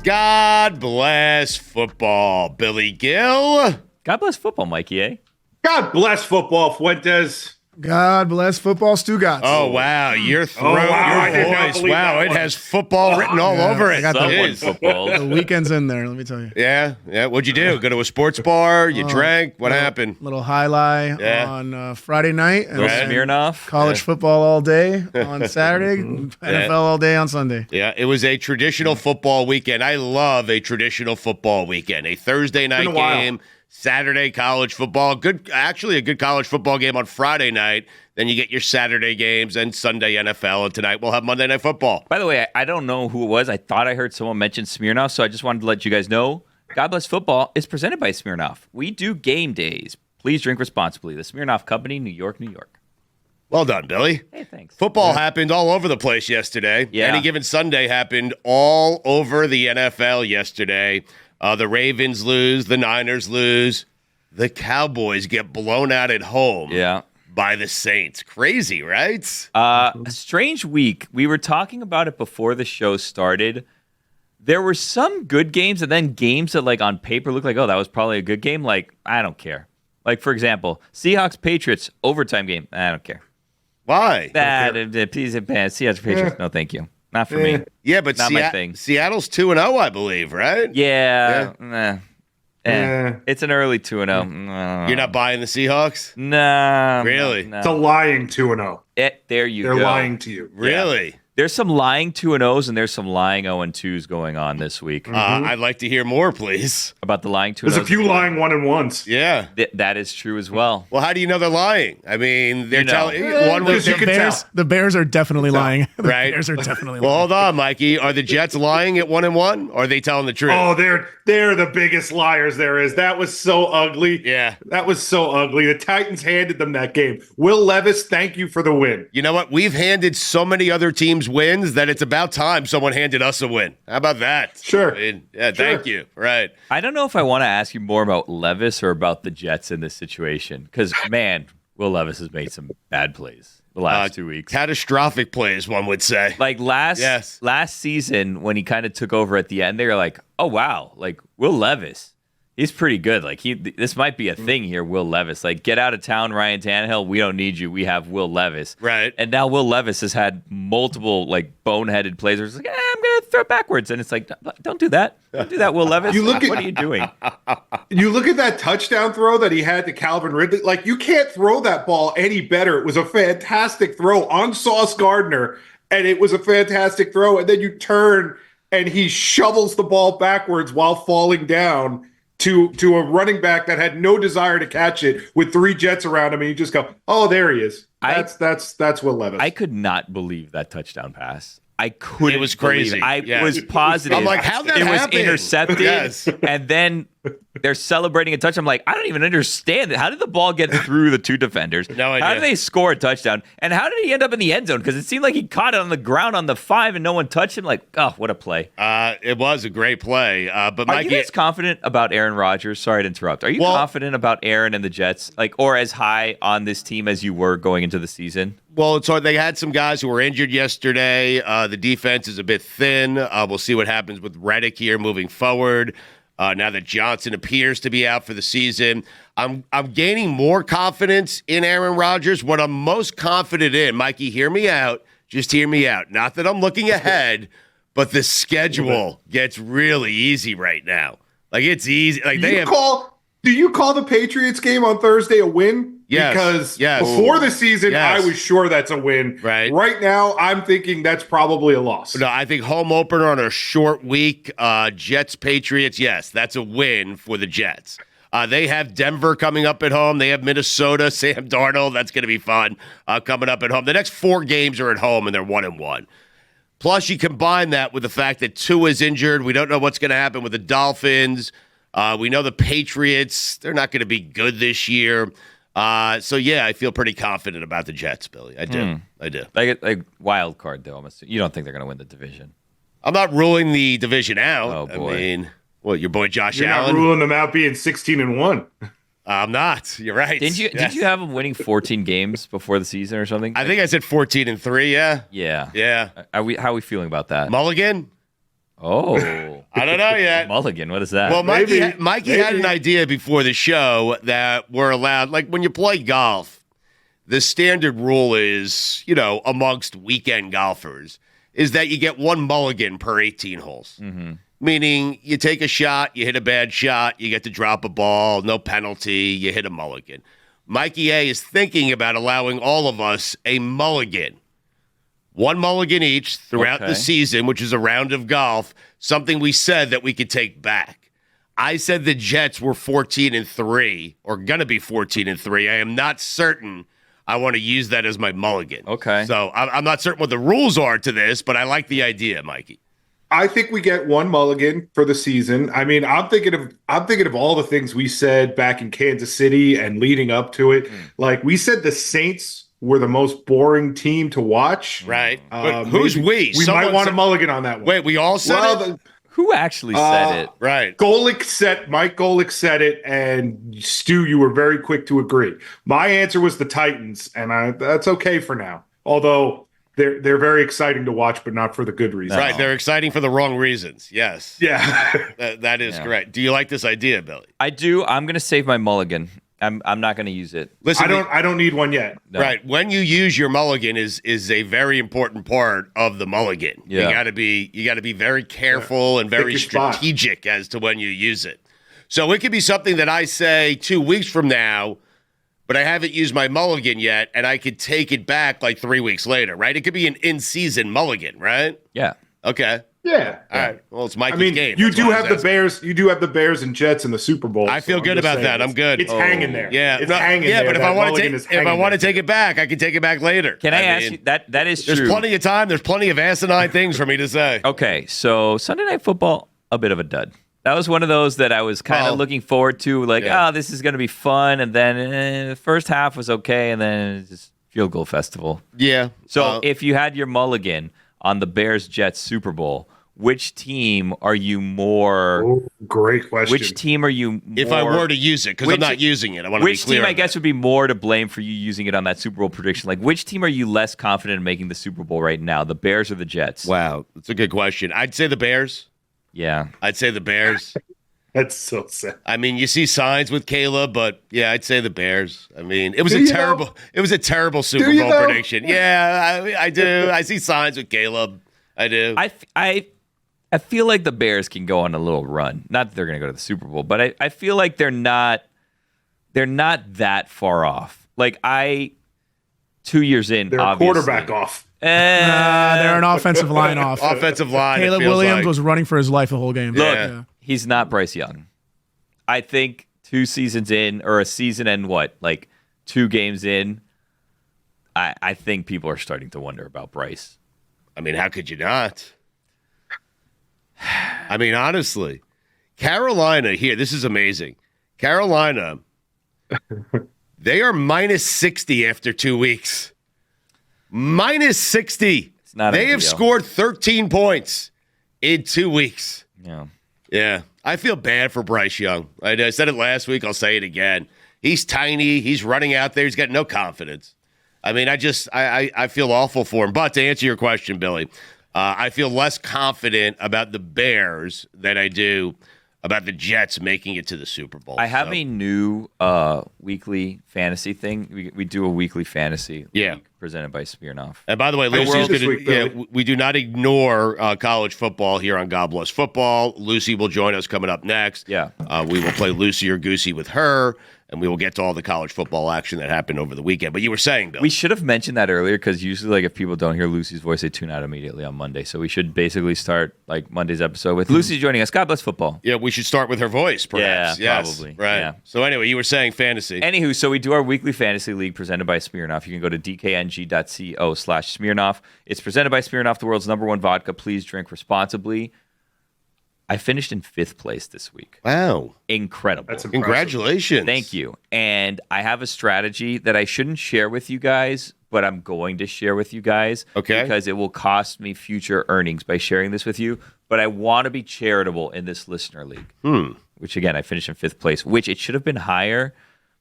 God bless football, Billy Gill. God bless football, Mikey, eh? God bless football, Fuentes. God bless football, Stugotz. Oh, wow. Your throat, I did not your voice. believe Wow, that it one. has football written all over it. I got the Jeez. football. The weekend's in there, let me tell you. Yeah. What'd you do? Go to a sports bar? You drank? What happened? Little highlight on Friday night. And Right. then Smirnoff. college football all day on Saturday. NFL all day on Sunday. Yeah, it was a traditional football weekend. I love a traditional football weekend. A Thursday night Been a while. game, Saturday college football. Actually a good college football game on Friday night. Then you get your Saturday games and Sunday NFL. And tonight we'll have Monday Night Football. By the way, I don't know who it was. I thought I heard someone mention Smirnoff, so I just wanted to let you guys know. God Bless Football is presented by Smirnoff. We do game days. Please drink responsibly. The Smirnoff Company, New York, New York. Well done, Billy. Hey, thanks. Football happened all over the place yesterday. Yeah. Any Given Sunday happened all over the NFL yesterday. The Ravens lose. The Niners lose. The Cowboys get blown out at home. Yeah. By the Saints. Crazy, right? A strange week. We were talking about it before the show started. There were some good games and then games that, like, on paper looked like, oh, that was probably a good game. Like, I don't care. Like, for example, Seahawks-Patriots overtime game. I don't care. Why? Seahawks-Patriots. No, thank you. Not for me. Yeah, but Not my thing. Seattle's 2-0, I believe, right? Yeah. It's an early 2-0. You're not buying the Seahawks? No. Really? No. It's a lying 2-0. There you They're go. lying to you. Really? There's some lying 2-0s and there's some lying 0-2s going on this week. I'd like to hear more, please. About the lying 2-0s. There's a few lying 1-1s. Yeah. That is true as well. Well, how do you know they're lying? I mean, they're You know. telling one Because was you can tell. The Bears are definitely lying. The Right. Bears are definitely Well, lying. hold on, Mikey. Are the Jets lying at 1-1? Or are they telling the truth? Oh, they're the biggest liars there is. That was so ugly. Yeah. That was so ugly. The Titans handed them that game. Will Levis, thank you for the win. You know what? We've handed so many other teams wins that it's about time someone handed us a win. How about that? Sure. I mean, yeah, thank you. Right. I don't know if I want to ask you more about Levis or about the Jets in this situation. Because, man, Will Levis has made some bad plays the last 2 weeks. Catastrophic plays, one would say. Like last season when he kind of took over at the end, they were like, oh, wow, like Will Levis. He's pretty good. Like this might be a thing here, Will Levis. Like, get out of town, Ryan Tannehill. We don't need you. We have Will Levis. Right. And now Will Levis has had multiple like boneheaded plays where it's like, I'm gonna throw it backwards, and it's like, don't do that. Don't do that, Will Levis. What are you doing? You look at that touchdown throw that he had to Calvin Ridley. Like, you can't throw that ball any better. It was a fantastic throw on Sauce Gardner, and it was a fantastic throw. And then you turn, and he shovels the ball backwards while falling down to a running back that had no desire to catch it with 3 Jets around him, and you just go, oh, there he is. That's Will Levis. I could not believe that touchdown pass. I couldn't. It was believe crazy. it. I Yes. was positive. I'm like, how'd that it happen? was intercepted, Yes. and then they're celebrating a touch. I'm like, I don't even understand it. How did the ball get through the 2 defenders? No idea. How did they score a touchdown? And how did he end up in the end zone? Because it seemed like he caught it on the ground on the 5 and no one touched him. Like, oh, what a play. It was a great play. But Are Mikey, you guys confident about Aaron Rodgers? Sorry to interrupt. Are you confident about Aaron and the Jets? Like, or as high on this team as you were going into the season? well, it's hard. They had some guys who were injured yesterday. The defense is a bit thin. We'll see what happens with Reddick here moving forward. Now that Johnson appears to be out for the season, I'm gaining more confidence in Aaron Rodgers. What I'm most confident in, Mikey, hear me out. Just hear me out. Not that I'm looking ahead, but the schedule gets really easy right now. Like, it's easy. Like, Do you call the Patriots game on Thursday a win? Yes. Because Yes. before the season, Yes. I was sure that's a win. Right. Right now, I'm thinking that's probably a loss. No, I think home opener on a short week. Jets, Patriots, yes, that's a win for the Jets. They have Denver coming up at home. They have Minnesota, Sam Darnold. That's going to be fun coming up at home. The next 4 games are at home, and they're 1-1. Plus, you combine that with the fact that Tua is injured. We don't know what's going to happen with the Dolphins. We know the Patriots, they're not going to be good this year. So, yeah, I feel pretty confident about the Jets, Billy. I do. I do. Like wild card, though. You don't think they're going to win the division? I'm not ruling the division out. Oh, boy. I mean, what, your boy Josh You're Allen? not ruling them out being 16-1. I'm not. You're right. Did you have them winning 14 games before the season or something? I think I said 14-3, yeah. Yeah. Yeah. How are we feeling about that? Mulligan? Oh. I don't know yet. Mulligan, what is that? Well, Maybe. Mikey had an idea before the show that we're allowed, like when you play golf, the standard rule is, amongst weekend golfers, is that you get one mulligan per 18 holes. Mm-hmm. Meaning you take a shot, you hit a bad shot, you get to drop a ball, no penalty, you hit a mulligan. Mikey A is thinking about allowing all of us a mulligan. One mulligan each throughout the season, which is a round of golf, something we said that we could take back. I said the Jets were 14-3, or going to be 14-3. I am not certain I want to use that as my mulligan. Okay. So I'm not certain what the rules are to this, but I like the idea, Mikey. I think we get one mulligan for the season. I mean, I'm thinking of all the things we said back in Kansas City and leading up to it. Like we said, the Saints were the most boring team to watch. Right. But who's we? We might want a mulligan on that one. Wait, we all said it? Who actually said it? Right. Mike Golick said it, and Stu, you were very quick to agree. My answer was the Titans, and that's okay for now. Although they're very exciting to watch, but not for the good reasons. Right, they're exciting for the wrong reasons. Yes. Yeah. that is correct. Do you like this idea, Billy? I do. I'm going to save my mulligan. I'm not going to use it. Listen, I don't need one yet. No. Right. When you use your mulligan is a very important part of the mulligan. Yeah. You got to be very careful and very strategic as to when you use it. So it could be something that I say 2 weeks from now, but I haven't used my mulligan yet, and I could take it back like 3 weeks later, right? It could be an in-season mulligan, right? Yeah. Okay. Yeah. All right. Well, it's Mikey's game. You do have the Bears. You do have the Bears and Jets in the Super Bowl. I feel good about that. I'm good. It's hanging there. Yeah. It's hanging there. But if I want to take it back, I can take it back later. Can I ask you that is true. There's plenty of time. There's plenty of asinine things for me to say. Okay. So Sunday Night Football, a bit of a dud. That was one of those that I was kind of looking forward to, this is going to be fun. And then the first half was okay, and then it's just field goal festival. Yeah. So if you had your mulligan on the Bears-Jets Super Bowl, which team are you more? Oh, great question. Which team are you more? If I were to use it, because I'm not using it. I want to be clear. Which team, I guess, would be more to blame for you using it on that Super Bowl prediction? Like, which team are you less confident in making the Super Bowl right now, the Bears or the Jets? Wow. That's a good question. I'd say the Bears. Yeah. I'd say the Bears. That's so sad. I mean, you see signs with Caleb, but yeah, I'd say the Bears. I mean, it was a terrible Super Bowl prediction. Yeah, I do. I see signs with Caleb. I do. I feel like the Bears can go on a little run. Not that they're going to go to the Super Bowl, but I feel like they're not that far off. Like 2 years in, they're obviously. A quarterback off. They're an offensive line off. Offensive line. Caleb Williams was running for his life the whole game. Look, he's not Bryce Young. I think 2 seasons in, or a season and 2 games in, I think people are starting to wonder about Bryce. I mean, how could you not? I mean, honestly, Carolina here, this is amazing. Carolina, they are minus 60 after 2 weeks. Minus 60. It's not they have scored 13 points in 2 weeks. Yeah. Yeah. I feel bad for Bryce Young. I said it last week. I'll say it again. He's tiny. He's running out there. He's got no confidence. I mean, I feel awful for him. But to answer your question, Billy, I feel less confident about the Bears than I do about the Jets making it to the Super Bowl. I have a new weekly fantasy thing. We do a weekly fantasy league presented by Smirnoff. And by the way, Lucy's we do not ignore college football here on God Bless Football. Lucy will join us coming up next. Yeah. We will play Lucy or Goosey with her, and we will get to all the college football action that happened over the weekend. But you were saying, Bill. We should have mentioned that earlier, because usually if people don't hear Lucy's voice, they tune out immediately on Monday. So we should basically start Monday's episode with Lucy joining us. God bless football. Yeah, we should start with her voice, perhaps. Yeah, yes, probably. Right. Yeah. So anyway, you were saying fantasy. Anywho, so we do our weekly fantasy league presented by Smirnoff. You can go to dkng.co/Smirnoff. It's presented by Smirnoff, the world's #1 vodka. Please drink responsibly. I finished in 5th place this week. Wow. Incredible. That's impressive. Congratulations. Thank you. And I have a strategy that I shouldn't share with you guys, but I'm going to share with you guys. Okay. Because it will cost me future earnings by sharing this with you. But I want to be charitable in this listener league. Which, again, I finished in 5th place, which it should have been higher,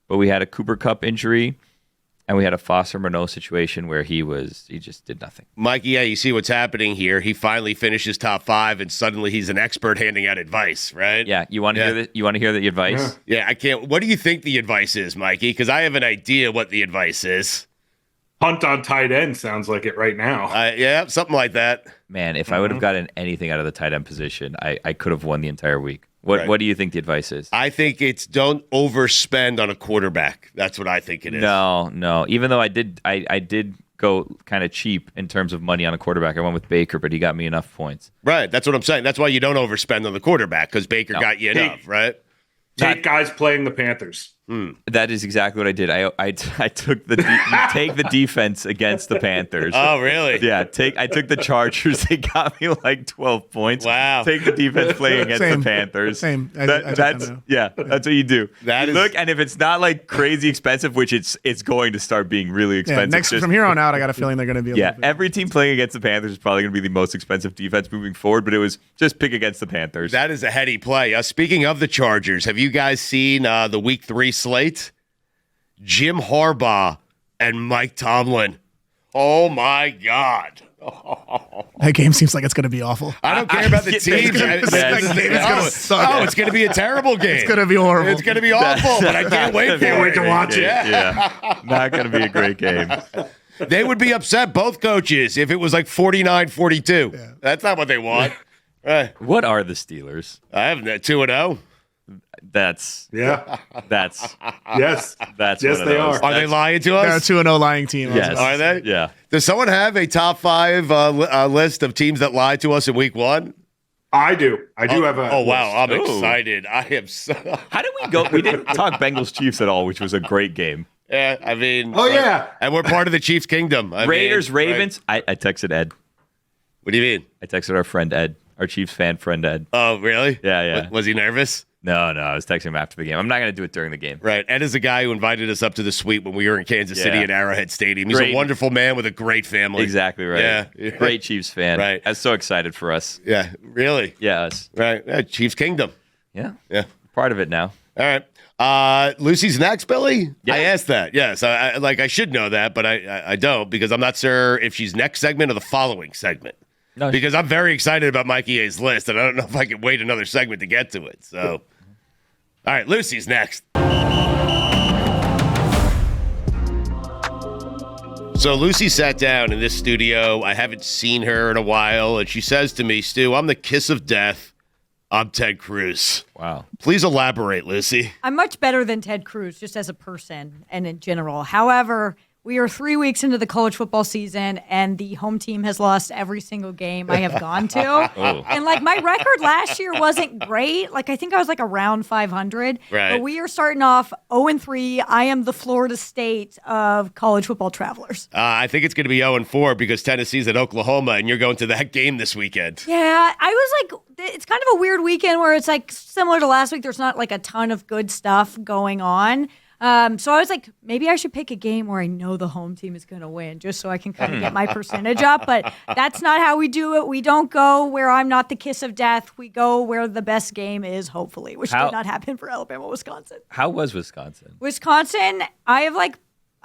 but we had a Cooper Cup injury. And we had a Foster Renault situation where he just did nothing. Mikey, yeah, you see what's happening here. He finally finishes top 5, and suddenly he's an expert handing out advice, right? Yeah, you want to hear that? You want to hear the advice? Yeah, I can't. What do you think the advice is, Mikey? Because I have an idea what the advice is. Punt on tight end sounds like it right now. Yeah, something like that. Man, if I would have gotten anything out of the tight end position, I could have won the entire week. What do you think the advice is? I think it's don't overspend on a quarterback. That's what I think it is. No. Even though I did go kind of cheap in terms of money on a quarterback. I went with Baker, but he got me enough points. Right. That's what I'm saying. That's why you don't overspend on the quarterback, because Baker got you enough, right? Take guys playing the Panthers. That is exactly what I did. I took the you take the defense against the Panthers. Oh, really? Yeah. I took the Chargers. They got me like 12 points. Wow. Take the defense playing against the Panthers. Same. That's what you do. That is, look, and if it's not like crazy expensive, which it's going to start being really expensive. From here on out, I got a feeling they're going to be. Every team playing against the Panthers is probably going to be the most expensive defense moving forward. But it was just pick against the Panthers. That is a heady play. Speaking of the Chargers, have you guys seen the Week 3 slate? Jim Harbaugh and Mike Tomlin. Oh, my God. That game seems like it's going to be awful. I don't care about the teams. It's going to be a terrible game. It's going to be horrible. It's going to be awful, but I can't wait to watch it. Yeah. Not going to be a great game. They would be upset, both coaches, if it was like 49-42. Yeah. That's not what they want. Right. What are the Steelers? I have 2-0. That's yes. That's yes, they are. Are they lying to us? They're a 2-0 lying team. Yes. Are they? Yeah. Does someone have a top 5 list of teams that lied to us in Week 1? I do. I do have a. Oh wow, list. I'm excited. I am so. How did we go? We didn't talk Bengals Chiefs at all, which was a great game. Yeah, I mean. Oh yeah. And we're part of the Chiefs Kingdom. Raiders, Ravens. Right? I texted Ed. What do you mean? I texted our friend Ed, our Chiefs fan friend Ed. Oh really? Yeah. Was he nervous? No, I was texting him after the game. I'm not going to do it during the game. Right. Ed is the guy who invited us up to the suite when we were in Kansas City at Arrowhead Stadium. He's a wonderful man with a great family. Exactly right. Yeah. Great Chiefs fan. Right. I was so excited for us. Yeah, really? Yeah, us. Right. Yeah, Chiefs Kingdom. Yeah. Yeah. Part of it now. All right. Lucy's next, Billy? Yeah. I asked that. Yes. I should know that, but I don't, because I'm not sure if she's next segment or the following segment. No, because I'm very excited about Mikey A's list, and I don't know if I can wait another segment to get to it. So... All right, Lucy's next. So Lucy sat down in this studio. I haven't seen her in a while, and she says to me, Stu, I'm the kiss of death. I'm Ted Cruz. Wow. Please elaborate, Lucy. I'm much better than Ted Cruz, just as a person and in general. However, we are 3 weeks into the college football season, and the home team has lost every single game I have gone to. And, my record last year wasn't great. I think I was, around 500. Right. But we are starting off 0-3. I am the Florida State of college football travelers. I think it's going to be 0-4 because Tennessee's at Oklahoma, and you're going to that game this weekend. Yeah, I was it's kind of a weird weekend where it's, similar to last week. There's not, a ton of good stuff going on. So I was like, maybe I should pick a game where I know the home team is going to win, just so I can kind of get my percentage up. But that's not how we do it. We don't go where I'm not the kiss of death. We go where the best game is, hopefully, which did not happen for Alabama, Wisconsin. How was Wisconsin? Wisconsin,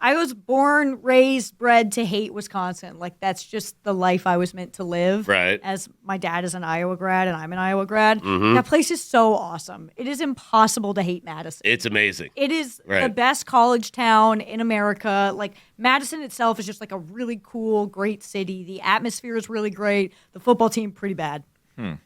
I was born, raised, bred to hate Wisconsin. That's just the life I was meant to live. Right. As my dad is an Iowa grad and I'm an Iowa grad. Mm-hmm. That place is so awesome. It is impossible to hate Madison. It's amazing. It is the best college town in America. Madison itself is just a really cool, great city. The atmosphere is really great. The football team, pretty bad.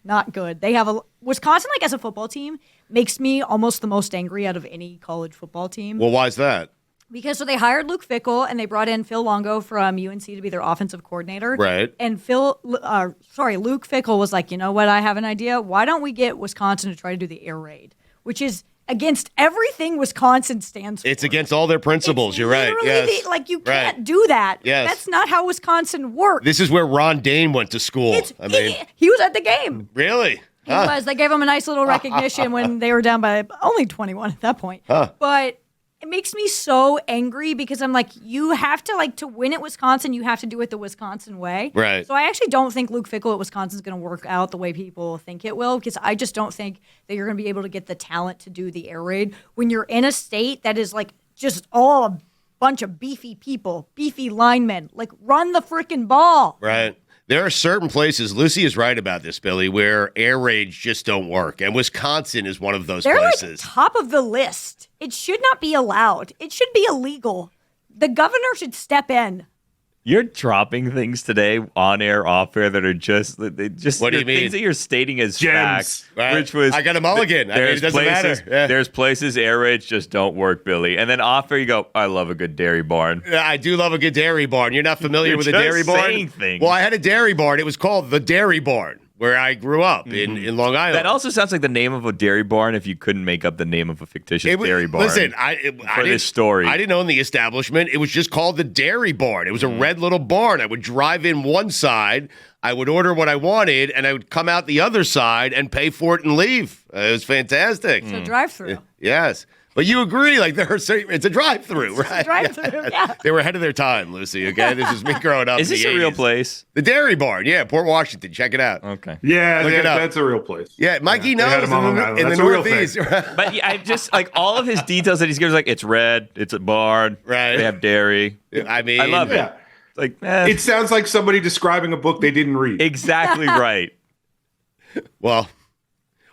Not good. They have Wisconsin, as a football team, makes me almost the most angry out of any college football team. Well, why is that? Because they hired Luke Fickell and they brought in Phil Longo from UNC to be their offensive coordinator. Right. And Luke Fickell was like, you know what? I have an idea. Why don't we get Wisconsin to try to do the air raid, which is against everything Wisconsin stands for. It's against all their principles. You're right. Yes. You can't do that. Yes. That's not how Wisconsin works. This is where Ron Dane went to school. He was at the game. Really? He was. They gave him a nice little recognition when they were down by only 21 at that point. But it makes me so angry because I'm like, you have to win at Wisconsin, you have to do it the Wisconsin way. Right. So I actually don't think Luke Fickell at Wisconsin is going to work out the way people think it will, because I just don't think that you're going to be able to get the talent to do the air raid when you're in a state that is just all bunch of beefy people, beefy linemen. Like, run the freaking ball. Right. There are certain places, Lucy is right about this, Billy, where air raids just don't work. And Wisconsin is one of those They're places. like top of the list. It should not be allowed. It should be illegal. The governor should step in. You're dropping things today on air, off air that are just What do you mean? things that you're stating as Gems. facts. Right. Which was I got a mulligan. I mean, it doesn't places, matter. Yeah. There's places air raids just don't work, Billy. And then off air you go, I love a good dairy barn. I do love a good dairy barn. You're not familiar You're with a just dairy barn? saying things. Well, I had a dairy barn. It was called the Dairy Barn, where I grew up in Long Island. That also sounds like the name of a dairy barn if you couldn't make up the name of a fictitious It was- dairy barn. Listen, I for didn't- this story. I didn't own the establishment. It was just called the Dairy Barn. It was a red little barn. I would drive in one side, I would order what I wanted, and I would come out the other side and pay for it and leave. It was fantastic. So drive-through. Yes. But you agree, like there are certain, it's a drive-through, right? Drive-through, yeah. They were ahead of their time, Lucy, okay? This is me growing up Is in this the a real 80s. place? The Dairy Barn, yeah, Port Washington. Check it out. Okay. Yeah, Look it up. that's a real place. Yeah, Mikey They had knows them on Long Island. in the That's a real Northeast. But yeah, I just like all of his details that he's given, like it's red, it's a barn, Right. They have dairy. I mean, I love it. Yeah. It's like It sounds like somebody describing a book they didn't read. exactly right. Well,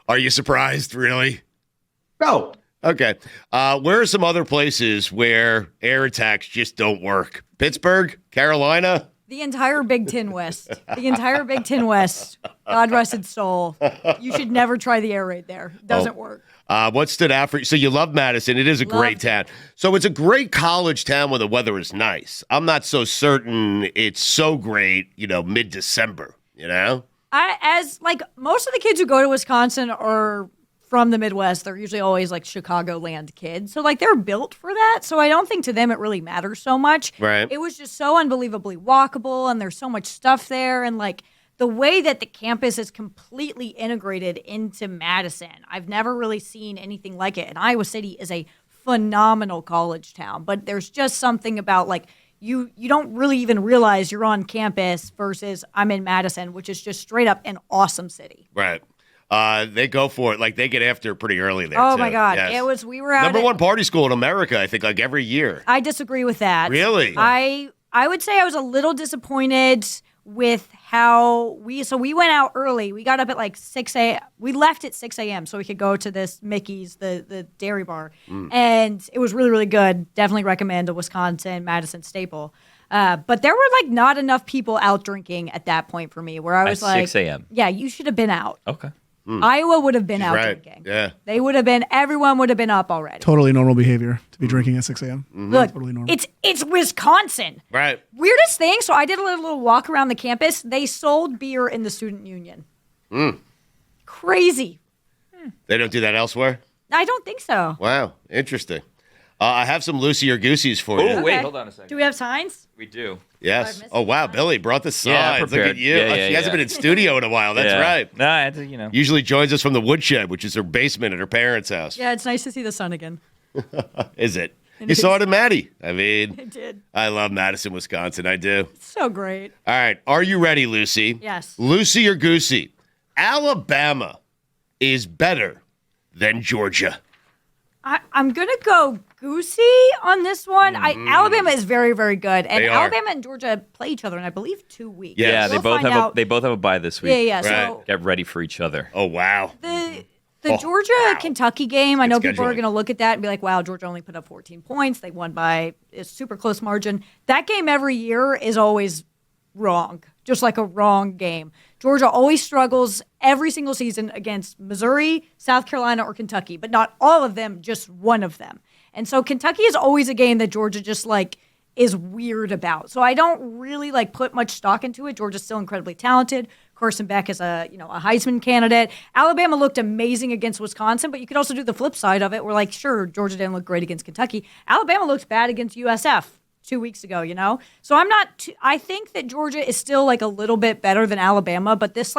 are you surprised, really? No. Okay. Where are some other places where air attacks just don't work? Pittsburgh? Carolina? The entire Big Ten West. The entire Big Ten West. God rest its soul. You should never try the air raid there. It doesn't work. What stood out for you? So you love Madison. It is a great Loved town. So it's a great college town when the weather is nice. I'm not so certain it's so great, mid-December, As most of the kids who go to Wisconsin are from the Midwest, they're usually always like Chicagoland kids. So they're built for that. So I don't think to them it really matters so much. Right. It was just so unbelievably walkable and there's so much stuff there. And the way that the campus is completely integrated into Madison, I've never really seen anything like it. And Iowa City is a phenomenal college town, but there's just something about you don't really even realize you're on campus versus I'm in Madison, which is just straight up an awesome city. Right. They go for it. They get after pretty early there, Oh too. my God. Yes. We were out Number at- one party school in America, I think, every year. I disagree with that. Really? I would say I was a little disappointed with how we went out early. We got up at 6 a.m. We left at 6 a.m. so we could go to this Mickey's, the dairy bar. And it was really, really good. Definitely recommend a Wisconsin, Madison staple. But there were not enough people out drinking at that point for me where I was At 6 a.m. Yeah, you should have been out. Okay. Iowa would have been out right. drinking. Yeah. They would have been, everyone would have been up already. Totally normal behavior to be drinking at 6 a.m. Look, Totally normal. it's Wisconsin. Right. Weirdest thing, so I did a little walk around the campus. They sold beer in the student union. Crazy. They don't do that elsewhere? I don't think so. Wow. Interesting. I have some Lucy or Goosies for you. Oh, wait, Okay. hold on a second. Do we have signs? We do. Yes. missing Oh, wow. Billy brought the Yeah, signs. Look prepared. at you. Yeah, Oh, yeah, she hasn't yeah. been in studio in a while. That's Yeah. right. No, I had to, Usually joins us from the woodshed, which is her basement at her parents' house. Yeah, it's nice to see the sun again. Is it? You saw it in Maddie. I I mean, did. I love Madison, Wisconsin. I do. So great. All right. Are you ready, Lucy? Yes. Lucy or Goosey? Alabama is better than Georgia. I'm going to go goosey on this one. Alabama is very, very good. And They are. Alabama and Georgia play each other in, I believe, 2 weeks. Yes. Yeah, We'll find out. they both have a bye this week. Yeah. So Right. Get ready for each other. Oh, wow. The Georgia-Kentucky game, I know people are scheduling. going to look at that and be like, wow, Georgia only put up 14 points. They won by a super close margin. That game every year is always wrong, just like a wrong game. Georgia always struggles every single season against Missouri, South Carolina, or Kentucky, but not all of them, just one of them. And so Kentucky is always a game that Georgia just is weird about. So I don't really put much stock into it. Georgia's still incredibly talented. Carson Beck is a Heisman candidate. Alabama looked amazing against Wisconsin, but you could also do the flip side of it. We're sure, Georgia didn't look great against Kentucky. Alabama looked bad against USF 2 weeks ago, So I'm not I think that Georgia is still a little bit better than Alabama, but this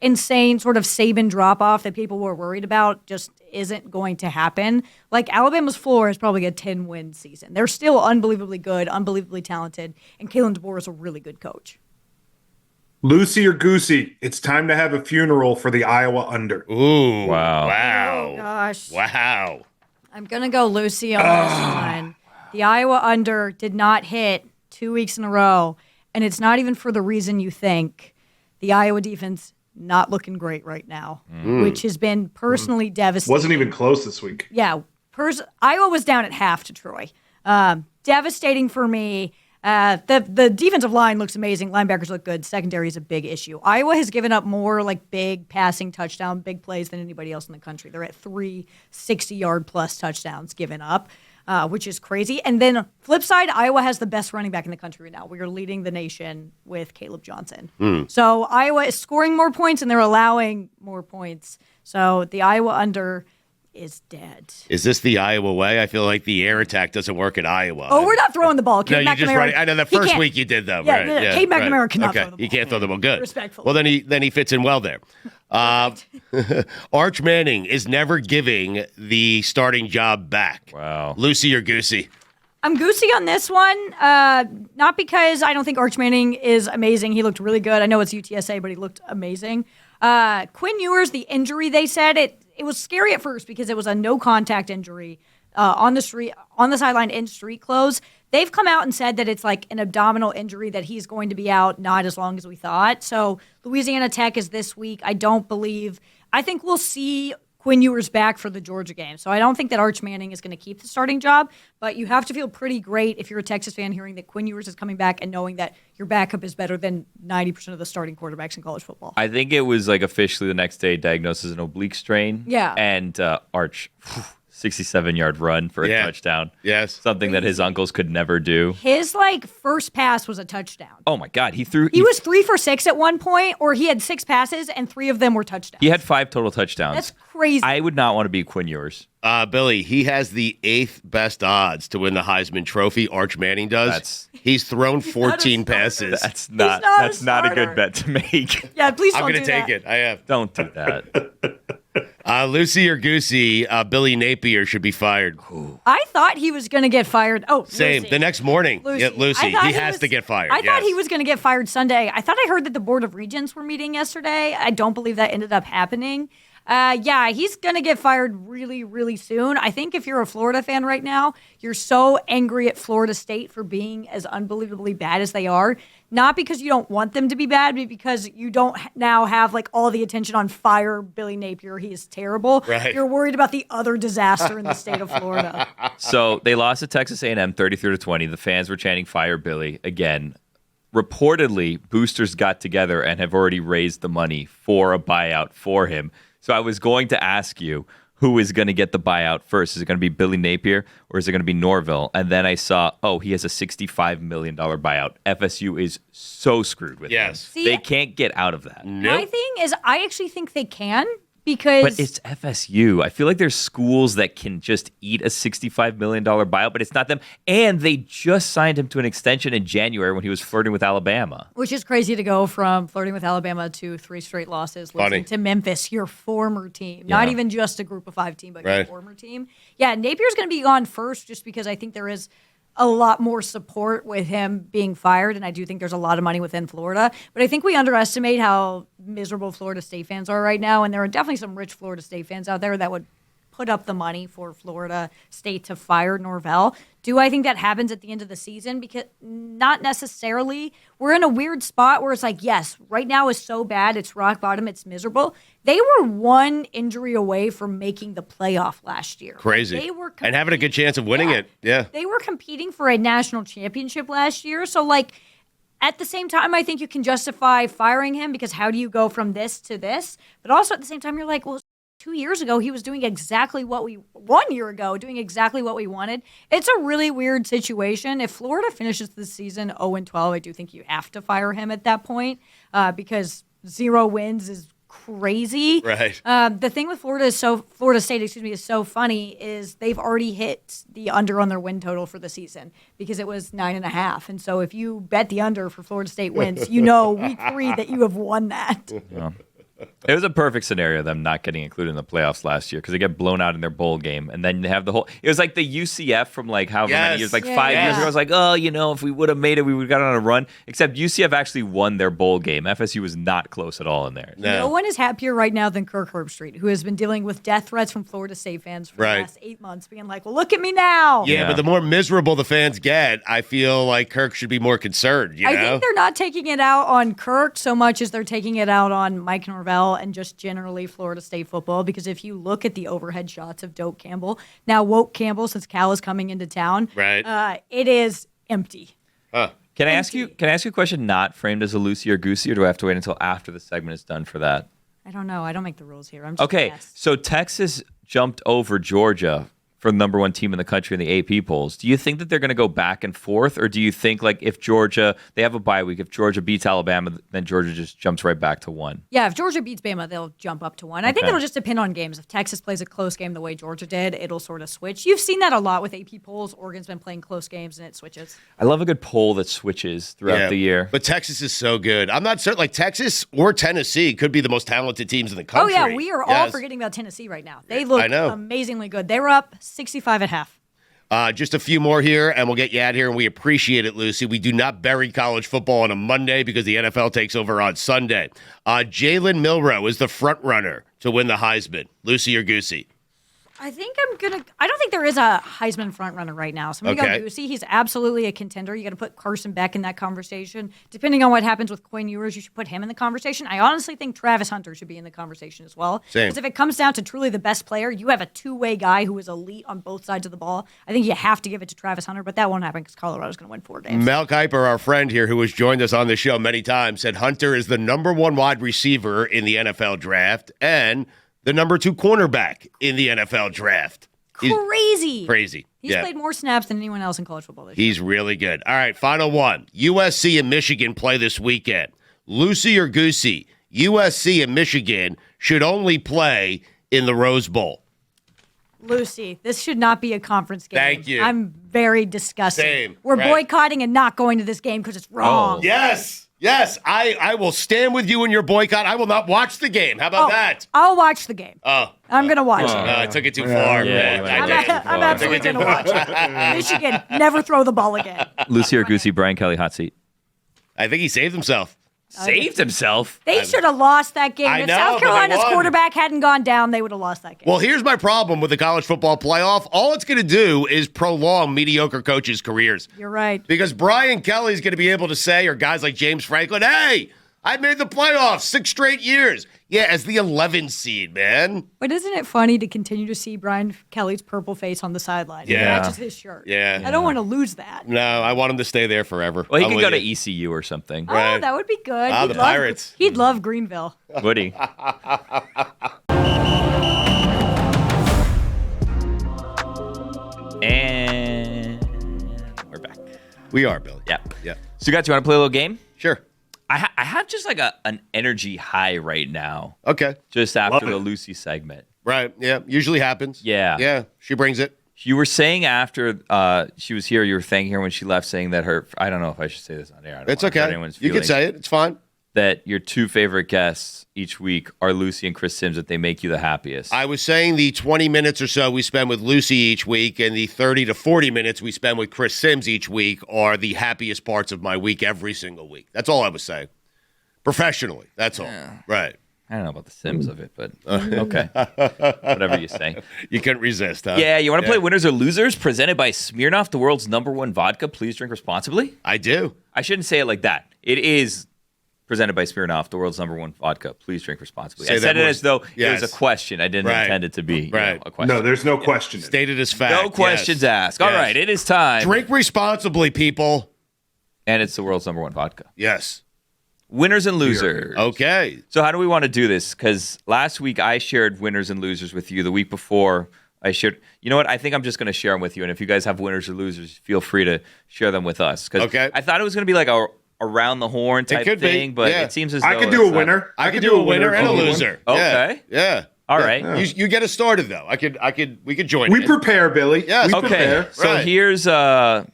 insane sort of Saban drop off that people were worried about just isn't going to happen. Alabama's floor is probably a 10-win season. They're still unbelievably good, unbelievably talented, and Kalen DeBoer is a really good coach. Lucy or Goosey, it's time to have a funeral for the Iowa under. Ooh. Wow. Wow. Oh, gosh. Wow. I'm going to go Lucy on this one. The Iowa under did not hit 2 weeks in a row, and it's not even for the reason you think. The Iowa defense not looking great right now, which has been personally devastating. Wasn't even close this week. Yeah, Iowa was down at half to Troy. Devastating for me. The defensive line looks amazing. Linebackers look good. Secondary is a big issue. Iowa has given up more like big passing touchdown, big plays than anybody else in the country. They're at 3 60-yard plus touchdowns given up, which is crazy. And then flip side, Iowa has the best running back in the country right now. We are leading the nation with Caleb Johnson. So Iowa is scoring more points and they're allowing more points. So the Iowa under is dead. Is this the Iowa way? I feel like the air attack doesn't work at Iowa. Oh, we're not throwing the ball. No, Cade you just McNamara, right. I know the first week you did though. Yeah, right? Yeah, Cade McNamara cannot throw the ball. He can't throw the ball. Good. Respectfully. Well, then he fits in well there. Arch Manning is never giving the starting job back. Wow. Lucy or Goosey? I'm goosey on this one, not because I don't think Arch Manning is amazing. He looked really good. I know it's UTSA, but he looked amazing. Quinn Ewers, the injury, they said it was scary at first because it was a no contact injury on the sideline in street clothes. They've come out and said that it's like an abdominal injury, that he's going to be out not as long as we thought. So Louisiana Tech is this week. I think we'll see Quinn Ewers back for the Georgia game. So I don't think that Arch Manning is going to keep the starting job, but you have to feel pretty great if you're a Texas fan hearing that Quinn Ewers is coming back and knowing that your backup is better than 90% of the starting quarterbacks in college football. I think it was like officially the next day diagnosed as an oblique strain. Yeah. And Arch, 67-yard run for a touchdown. Yes. Something that his uncles could never do. His first pass was a touchdown. Oh my God. He was 3 for 6 at one point, or he had 6 passes and 3 of them were touchdowns. He had 5 total touchdowns. That's crazy. I would not want to be Quinn Ewers. Billy, he has the 8th best odds to win the Heisman Trophy. Arch Manning does. He's thrown 14 passes. That's not a good bet to make. Yeah, please don't I'm going do to take that. it. I have. Don't do that. Lucy or Goosey, Billy Napier should be fired. I thought he was going to get fired. Oh, Same. Lucy. The next morning. Lucy. Yeah, Lucy. He has to get fired. I thought he was going to get fired Sunday. I thought I heard that the Board of Regents were meeting yesterday. I don't believe that ended up happening. Yeah, he's going to get fired really, really soon. I think if you're a Florida fan right now, you're so angry at Florida State for being as unbelievably bad as they are. Not because you don't want them to be bad, but because you don't now have all the attention on fire Billy Napier. He is terrible. Right. You're worried about the other disaster in the state of Florida. So they lost to Texas A&M 33-20. The fans were chanting "Fire Billy" again. Reportedly, boosters got together and have already raised the money for a buyout for him. So I was going to ask you, who is going to get the buyout first? Is it going to be Billy Napier or is it going to be Norvell? And then I saw, he has a $65 million buyout. FSU is so screwed with him. See, they can't get out of that. My thing is, I actually think they can, because But it's FSU. I feel like there's schools that can just eat a $65 million buyout, but it's not them. And they just signed him to an extension in January when he was flirting with Alabama. which is crazy to go from flirting with Alabama to 3 straight losses, losing to Memphis, your former team. Not even just a group of 5 team, but your former team. Yeah, Napier's going to be gone first just because I think there is a lot more support with him being fired, and I do think there's a lot of money within Florida. But I think we underestimate how miserable Florida State fans are right now, and there are definitely some rich Florida State fans out there that would put up the money for Florida State to fire Norvell. Do I think that happens at the end of the season? Because not necessarily. We're in a weird spot where it's yes, right now is so bad, it's rock bottom, it's miserable. They were 1 injury away from making the playoff last year. Crazy. They were and having a good chance of winning it. Yeah. They were competing for a national championship last year. So, at the same time, I think you can justify firing him, because how do you go from this to this? But also at the same time, you're well, 2 years ago, he was doing exactly what 1 year ago, doing exactly what we wanted. It's a really weird situation. If Florida finishes the season 0-12, I do think you have to fire him at that point, because 0 wins is crazy. Right. The thing with Florida State, is so funny, is they've already hit the under on their win total for the season, because it was 9.5. And so if you bet the under for Florida State wins, week 3 that you have won that. Yeah. It was a perfect scenario, them not getting included in the playoffs last year because they get blown out in their bowl game. And then they have the whole – it was like the UCF from like however many years, like 5 years ago. I was like, oh, if we would have made it, we would have gotten on a run. Except UCF actually won their bowl game. FSU was not close at all in there. No one is happier right now than Kirk Herbstreit, who has been dealing with death threats from Florida State fans for the last 8 months, being like, well, look at me now. Yeah, but the more miserable the fans get, I feel like Kirk should be more concerned, I think they're not taking it out on Kirk so much as they're taking it out on Mike Norvell and just generally Florida State football, because if you look at the overhead shots of Doak Campbell, now Woke Campbell, since Cal is coming into town, it is empty. Can I ask you a question not framed as a Lucy or Goosey, or do I have to wait until after the segment is done for that? I don't know. I don't make the rules here. I'm just okay. So Texas jumped over Georgia for the number one team in the country in the AP polls. Do you think that they're going to go back and forth, or do you think like if Georgia, they have a bye week, if Georgia beats Alabama, then Georgia just jumps right back to 1? Yeah, if Georgia beats Bama, they'll jump up to 1. I think it'll just depend on games. If Texas plays a close game the way Georgia did, it'll sort of switch. You've seen that a lot with AP polls. Oregon's been playing close games and it switches. I love a good poll that switches throughout the year. But Texas is so good. I'm not certain, like Texas or Tennessee could be the most talented teams in the country. Oh, yeah, we are all forgetting about Tennessee right now. They look amazingly good. They were up 65 at half. Just a few more here, and we'll get you out here, and we appreciate it, Lucy. We do not bury college football on a Monday because the NFL takes over on Sunday. Jalen Milroe is the front runner to win the Heisman. Lucy or Goosey? I don't think there is a Heisman frontrunner right now. So I'm going to go Goosey. He's absolutely a contender. You got to put Carson Beck in that conversation. Depending on what happens with Quinn Ewers, you should put him in the conversation. I honestly think Travis Hunter should be in the conversation as well. Because if it comes down to truly the best player, you have a two-way guy who is elite on both sides of the ball. I think you have to give it to Travis Hunter, but that won't happen because Colorado's going to win 4 games. Mel Kiper, our friend here who has joined us on the show many times, said Hunter is the number 1 wide receiver in the NFL draft and the number 2 cornerback in the NFL draft. Crazy. He's played more snaps than anyone else in college football this year. He's really good. All right, final one. USC and Michigan play this weekend. Lucy or Goosey, USC and Michigan should only play in the Rose Bowl. Lucy, this should not be a conference game. Thank you. I'm very disgusted. Same. We're boycotting and not going to this game because it's wrong. Yes, I will stand with you in your boycott. I will not watch the game. How about that? I'll watch the game. I'm going to watch it. I took it too far. I'm absolutely going to watch it. Michigan, never throw the ball again. Lucy or Goosey, Brian Kelly, hot seat. I think he saved himself. Saved himself? They should have lost that game. If South Carolina's quarterback hadn't gone down, they would have lost that game. Well, here's my problem with the college football playoff. All it's going to do is prolong mediocre coaches' careers. You're right. Because Brian Kelly's going to be able to say, or guys like James Franklin, hey, I made the playoffs 6 straight years. Yeah, as the 11th seed, man. But isn't it funny to continue to see Brian Kelly's purple face on the sideline? Yeah. It matches his shirt. Yeah. I don't want to lose that. No, I want him to stay there forever. Well, he could go to ECU or something. Oh, that would be good. The Pirates. He'd love Greenville. Would he? And we're back. We are, Billy. Yeah. Yeah. Stugotz, you want to play a little game? Sure. I have just like an energy high right now. Okay. Just after the Lucy segment. Right. Yeah. Usually happens. Yeah. Yeah. She brings it. You were saying after she was here, you were thanking her when she left, saying that I don't know if I should say this on air. It's okay. You can say it. It's fine. That your 2 favorite guests each week are Lucy and Chris Sims, that they make you the happiest. I was saying the 20 minutes or so we spend with Lucy each week and the 30 to 40 minutes we spend with Chris Sims each week are the happiest parts of my week every single week. That's all I was saying. Professionally. That's all. Yeah. Right. I don't know about the Sims of it, but okay. Whatever you say. You couldn't resist, huh? Yeah, you want to play Winners or Losers, presented by Smirnoff, the world's #1 vodka. Please drink responsibly. I do. I shouldn't say it like that. It is presented by Smirnoff, the world's #1 vodka. Please drink responsibly. I said it as though it was a question. I didn't intend it to be a question. No, there's no question. Stated as fact. No questions asked. All right, it is time. Drink responsibly, people. And it's the world's #1 vodka. Yes. Winners and losers. Okay. So how do we want to do this? Because last week I shared winners and losers with you. The week before I shared, you know what? I think I'm just going to share them with you. And if you guys have winners or losers, feel free to share them with us. Because I thought it was going to be like a around the horn type thing, but it seems as though I could do a winner. I could do a winner and a loser. Okay. Yeah. All right. Yeah. You get us started though. We could join. We prepare, Billy. Yes. We okay. prepare. So here's a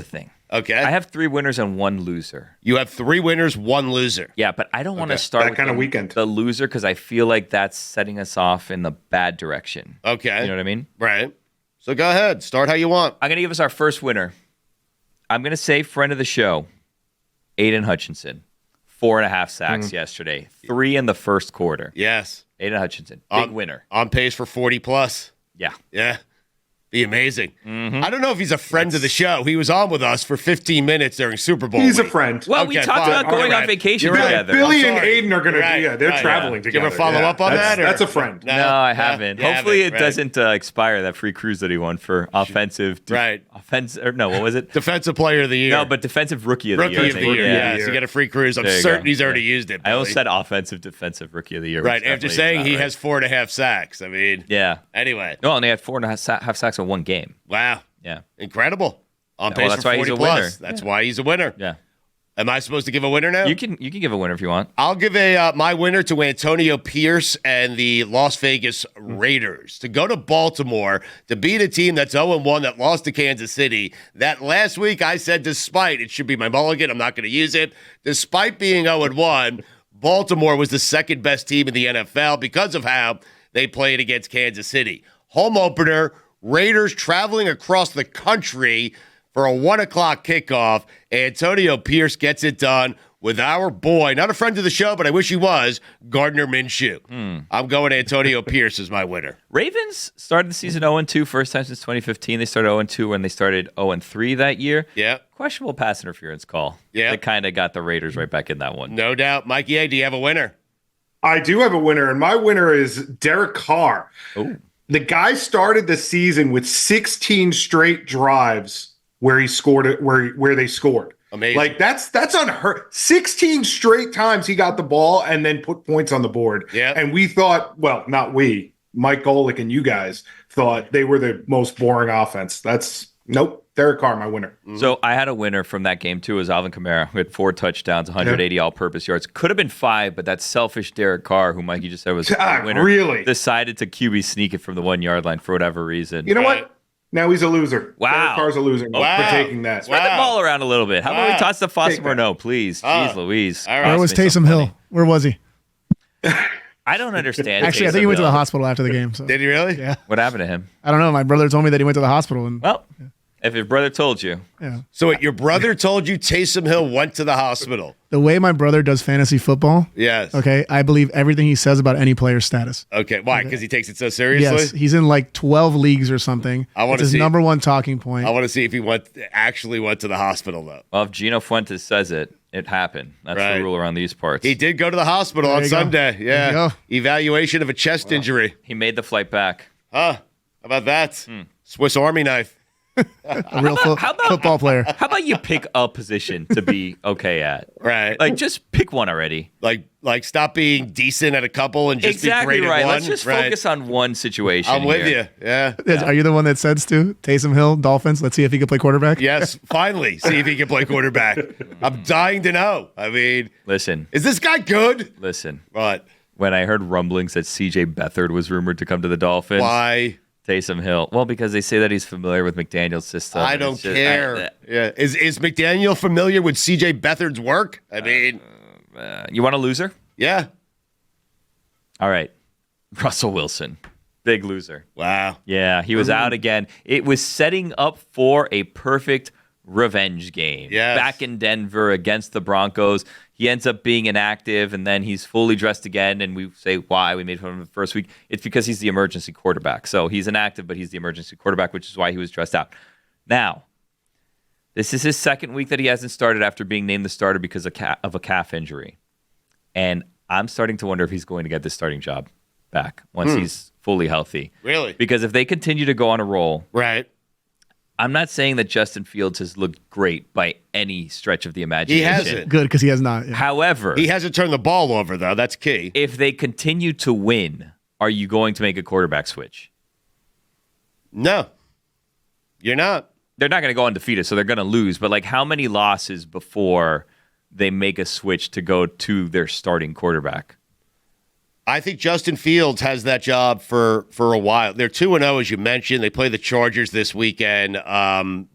thing. Okay. I have 3 winners and 1 loser. You have 3 winners, 1 loser. Yeah, but I don't want to start That with kind of weekend. the loser because I feel like that's setting us off in the bad direction. Okay. You know what I mean? Right. So go ahead. Start how you want. I'm going to give us our first winner. I'm going to say friend of the show, Aiden Hutchinson. 4.5 sacks yesterday. 3 in the first quarter. Yes. Aiden Hutchinson. Big winner. On pace for 40 plus. Yeah. Yeah. Be amazing. I don't know if he's a friend of the show. He was on with us for 15 minutes during Super Bowl He's a week. friend. Well, we Okay, talked fine. about going All on right. vacation You're right. together. Billy and sorry. Aiden are going to Right, they're right, traveling Did you together. ever follow up on that? That's a friend. No, I haven't. You Hopefully haven't, it doesn't expire, that free cruise that he won for offensive. Right. No, what was it? Defensive Player of the Year. No, but defensive rookie of the Rookie year. I of the think. Year. Yeah. Yes, you get a free cruise. I'm There you certain go. he's already used it. I almost Billy. said offensive defensive rookie of the year. which Right. After definitely is saying not he right. has 4.5 sacks. I mean, Yeah. anyway. No, and he had 4.5 sacks in 1 game. Wow. Yeah. Incredible. On Yeah, pace well, that's for why 40 he's a plus. winner. That's why he's a winner. Yeah. Am I supposed to give a winner now? You can give a winner if you want. I'll give my winner to Antonio Pierce and the Las Vegas Raiders to go to Baltimore to beat a team that's 0-1 that lost to Kansas City. That last week I said despite, it should be my mulligan, I'm not going to use it, despite being 0-1, Baltimore was the second best team in the NFL because of how they played against Kansas City. Home opener, Raiders traveling across the country for a 1 o'clock kickoff. Antonio Pierce gets it done with our boy, not a friend of the show, but I wish he was, Gardner Minshew. I'm going Antonio Pierce as my winner. Ravens started the season 0-2, first time since 2015. They started 0-2 when they started 0-3 that year. Yeah, Questionable pass interference call. Yeah. That kind of got the Raiders right back in that one. no doubt. Mikey A, do you have a winner? I do have a winner, and my winner is Derek Carr. Oh. The guy started the season with 16 straight drives where he scored it, where they scored. Amazing. Like that's unheard. 16 straight times he got the ball and then put points on the board. Yeah. And we thought, well, not we, Mike Golick and you guys thought they were the most boring offense. Nope. Derek Carr, my winner. So I had a winner from that game too. It was Alvin Kamara who had 4 touchdowns, 180 all-purpose yards. Could have been 5, but that selfish Derek Carr, who Mikey just said was a winner, really? decided to QB sneak it from the 1-yard line for whatever reason. You know what? Now he's a loser. Wow. Derek Carr's a loser Wow. for taking that. Spread the ball around a little bit. How about we toss the Take Fossimo? that. No, please. Jeez Louise. all right. Where was Taysom Hill? Where was he? I don't understand. Actually, I think he went to the hospital after the game. So. Did he really? Yeah. What happened to him? I don't know. My brother told me that he went to the hospital. And Well, if your brother told you. yeah. So what, your brother told you Taysom Hill went to the hospital? The way my brother does fantasy football, Yes. okay, I believe everything he says about any player's status. Okay. Why? Because he takes it so seriously? Yes, he's in like 12 leagues or something. I wanna It's his see- number one talking point. I want to see if he actually went to the hospital, though. Well, if Gino Fuentes says it, it happened. That's Right. the rule around these parts. He did go to the hospital There on you go. Sunday. There Yeah. you go. Evaluation of a chest injury. He made the flight back. Huh? How about that? Swiss Army knife. A real football player. How about you pick a position to be okay at? Right. Like, just pick one already. Like stop being decent at a couple and just Exactly be great right. at one. Let's just Right. focus on one situation. I'm with here. you. Yeah. Are you the one that said, Stu? Taysom Hill, Dolphins. Let's see if he can play quarterback. Yes. Finally, see if he can play quarterback. I'm dying to know. I mean, Listen. is this guy good? What? When I heard rumblings that CJ Beathard was rumored to come to the Dolphins, Why? Taysom Hill. Well, because they say that he's familiar with McDaniel's system. I and don't it's just- care. Yeah. Is McDaniel familiar with CJ Beathard's work? I mean, You want a loser? yeah. All right. Russell Wilson. Big loser. Wow. Yeah, he was out again. It was setting up for a perfect revenge game. Yes. Back in Denver against the Broncos. He ends up being inactive, and then he's fully dressed again, and we say, why? We made fun of him the first week. It's because he's the emergency quarterback. So he's inactive, but he's the emergency quarterback, which is why he was dressed out. Now, this is his second week that he hasn't started after being named the starter because of a calf injury. And I'm starting to wonder if he's going to get this starting job back once he's fully healthy. Really? Because if they continue to go on a roll, Right. I'm not saying that Justin Fields has looked great by any stretch of the imagination. He hasn't. Good, because he has not. Yeah. However, He hasn't turned the ball over, though. That's key. if they continue to win, are you going to make a quarterback switch? No. You're not. They're not going to go undefeated, so they're going to lose. But like, how many losses before they make a switch to go to their starting quarterback? I think Justin Fields has that job for a while. They're 2-0, as you mentioned. They play the Chargers this weekend.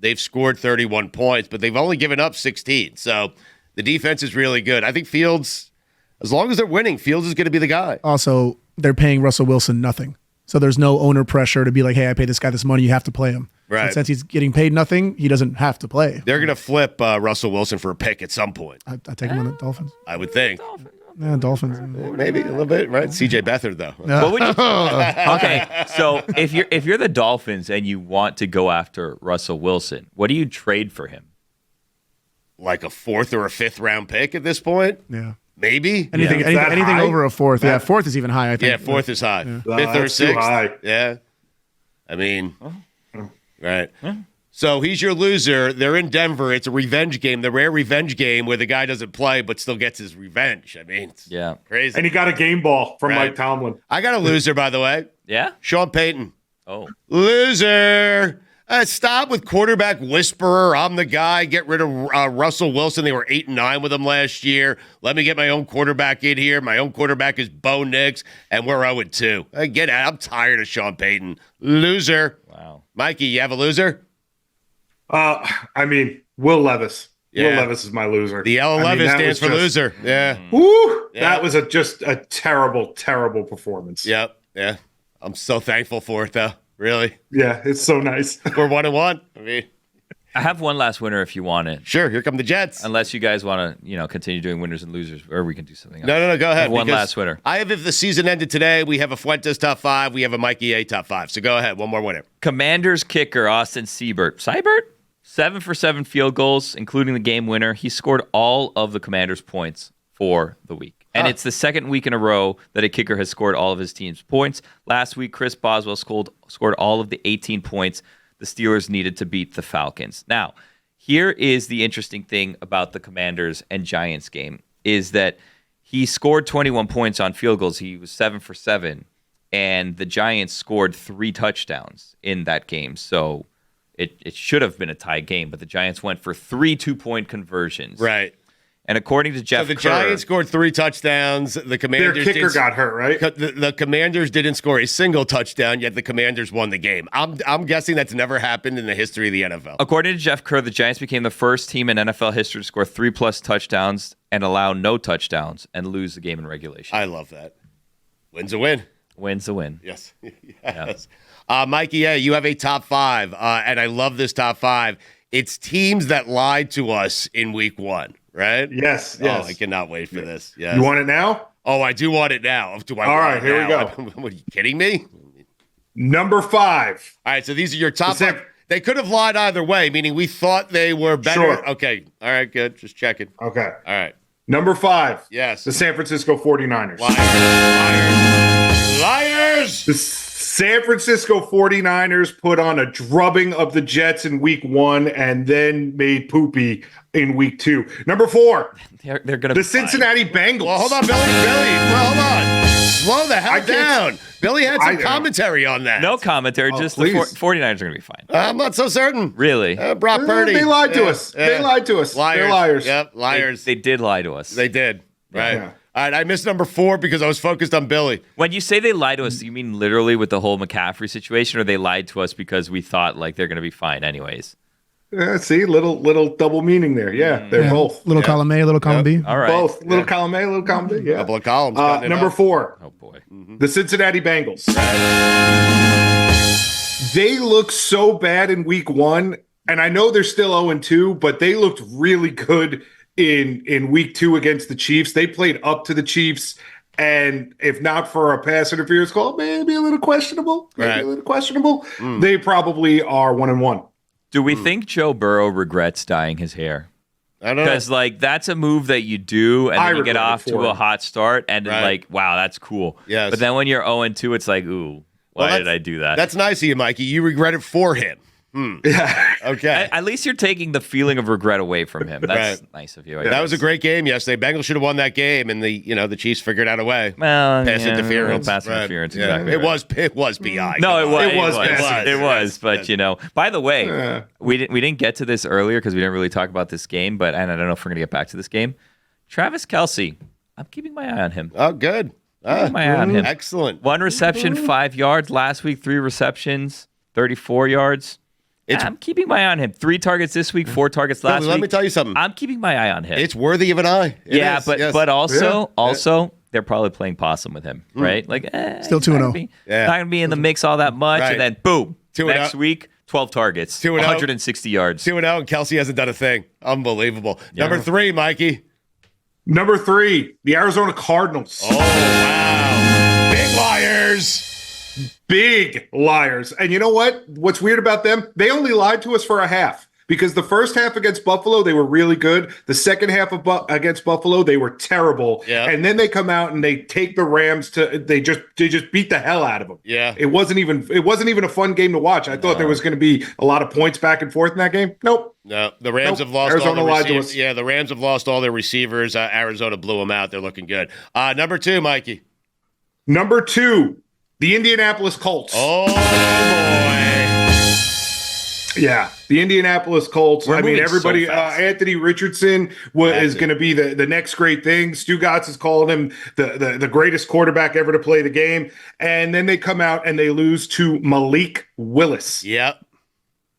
They've scored 31 points, but they've only given up 16. So the defense is really good. I think Fields, as long as they're winning, Fields is going to be the guy. Also, they're paying Russell Wilson nothing. So there's no owner pressure to be like, hey, I pay this guy this money, you have to play him. Right. And since he's getting paid nothing, he doesn't have to play. They're going to flip Russell Wilson for a pick at some point. I take him on the Dolphins. I would think. Yeah, Dolphins. Maybe a little bit, right? CJ Beathard, though. What would you? Okay, so if you're the Dolphins and you want to go after Russell Wilson, what do you trade for him? Like a 4th or a 5th round pick at this point? Yeah. Maybe? Anything high? over a 4th. Yeah, 4th is even high, I think. Yeah, 4th is high. Yeah. 5th or That's too 6th? high. Yeah. I mean, right. So he's your loser. They're in Denver. It's a revenge game, the rare revenge game where the guy doesn't play but still gets his revenge. I mean, it's crazy. And he got a game ball from Right. Mike Tomlin. I got a loser, by the way. Yeah. Sean Payton. Oh. Loser. Stop with quarterback whisperer. I'm the guy. Get rid of Russell Wilson. They were 8-9 with him last year. Let me get my own quarterback in here. My own quarterback is Bo Nix, and we're 0-2. Get out. I'm tired of Sean Payton. Loser. Wow. Mikey, you have a loser? I mean, Will Levis. Yeah. Will Levis is my loser. The L I mean, 11 that stands was for just- loser. Yeah. Woo! Yeah. That was just a terrible, terrible performance. Yep. Yeah. I'm so thankful for it, though. Really. Yeah, it's so nice. We're 1-1. I mean, I have one last winner if you want it. sure. Here come the Jets. Unless you guys want to, continue doing winners and losers, or we can do something else. No. Go ahead. One because last winner. I have, if the season ended today, we have a Fuentes top 5. We have a Mikey A top 5. So go ahead. One more winner. Commanders kicker Austin Seibert. 7 for 7 field goals, including the game winner. He scored all of the Commanders' points for the week. And it's the second week in a row that a kicker has scored all of his team's points. Last week, Chris Boswell scored all of the 18 points the Steelers needed to beat the Falcons. Now, here is the interesting thing about the Commanders and Giants game, is that he scored 21 points on field goals. He was 7 for 7, and the Giants scored 3 touchdowns in that game. So it should have been a tie game, but the Giants went for 3 2-point conversions. Right. And according to Jeff So the Kerr, Giants scored 3 touchdowns. The Commanders Their kicker did- got hurt, right? The Commanders didn't score a single touchdown, yet the Commanders won the game. I'm guessing that's never happened in the history of the NFL. according to Jeff Kerr, the Giants became the first team in NFL history to score 3+ touchdowns and allow no touchdowns and lose the game in regulation. I love that. Win's a win. Wins the win. Yes. Yes. Mikey, yeah, you have a top 5, and I love this top 5. It's teams that lied to us in week 1, right? Yes. Oh, I cannot wait for this. Yes. You want it now? Oh, I do want it now. Do I All want right, it here we now? go. What, are you kidding me? Number 5. All right, so these are your top The San- 5. They could have lied either way, meaning we thought they were better. Sure. Okay. All right, good. Just checking. Okay. All right. Number 5. Yes. The San Francisco 49ers. Liars. Liars. The San Francisco 49ers put on a drubbing of the Jets in week 1 and then made poopy in week 2. Number 4. They're going to The Cincinnati Bengals. Well, hold on, Billy. Well, hold on. Slow the hell I can't- down. Billy had some I- commentary on that. No commentary, just the please. 49ers are going to be fine. I'm not so certain. Really? Brock Purdy. They lied to Yeah, us. yeah. They lied to us. Liars. They're liars. Yep, liars. They did lie to us. They did. Right. Yeah. All right, I missed number 4 because I was focused on Billy. When you say they lied to us, do you mean literally with the whole McCaffrey situation, or they lied to us because we thought like they're going to be fine anyways? See, little double meaning there. Yeah, they're both. Little column A, little column B. All right. Both. Little column A, little column B. Yeah. Couple of columns. cutting it Number up. 4. Oh boy. The Cincinnati Bengals. They looked so bad in week 1, and I know they're still 0-2, but they looked really good in week 2 against the Chiefs. They played up to the Chiefs, and if not for a pass interference call, maybe a little questionable. Right. They probably are 1-1. Do we think Joe Burrow regrets dyeing his hair? I don't know. Because like that's a move that you do, and I then you get regret it off to for a him. hot start, and Right. like, wow, that's cool. Yes. But then when you're 0-2, it's like, ooh, why Well, did I do that? That's nice of you, Mikey. You regret it for him. Yeah. Okay. At least you're taking the feeling of regret away from him. That's Right. nice of you. I That guess. was a great game yesterday. Bengals should have won that game, and the Chiefs figured out a way. well, Pass yeah, interference. Pass Right. interference. Yeah. Exactly. It right. was PI. No, it Come was. on. It was pass It interference. was. But by the way, Yeah. we didn't get to this earlier because we didn't really talk about this game. And I don't know if we're gonna get back to this game. Travis Kelce, I'm keeping my eye on him. Oh, good. Keeping my eye on him. Excellent. 1 reception, 5 yards. Last week, 3 receptions, 34 yards. I'm keeping my eye on him. 3 targets this week, 4 targets last week. Let me tell you something. I'm keeping my eye on him. It's worthy of an eye. But also, they're probably playing possum with him, right? Like, Still 2-0. Not going to be in the mix all that much, Right. and then boom, 2-0. next week, 12 targets, 2-0. 160 yards. 2-0, and Kelsey hasn't done a thing. Unbelievable. Number 3, Mikey. Number 3, the Arizona Cardinals. Oh, wow. Big liars. Big liars. And you know what? What's weird about them? They only lied to us for a half. Because the first half against Buffalo, they were really good. The second half against Buffalo, they were terrible. Yeah. And then they come out and they take the Rams to they just beat the hell out of them. Yeah. It wasn't even a fun game to watch. I thought there was going to be a lot of points back and forth in that game. Nope. No, the Rams have lost Arizona all their lied to receivers. us. Yeah, the Rams have lost all their receivers. Arizona blew them out. They're looking good. Number 2, Mikey. Number 2, the Indianapolis Colts. Oh, boy. Yeah, the Indianapolis Colts. We're I mean, moving everybody. so fast. Anthony Richardson is going to be the next great thing. Stugotz is calling him the greatest quarterback ever to play the game. And then they come out and they lose to Malik Willis. Yep.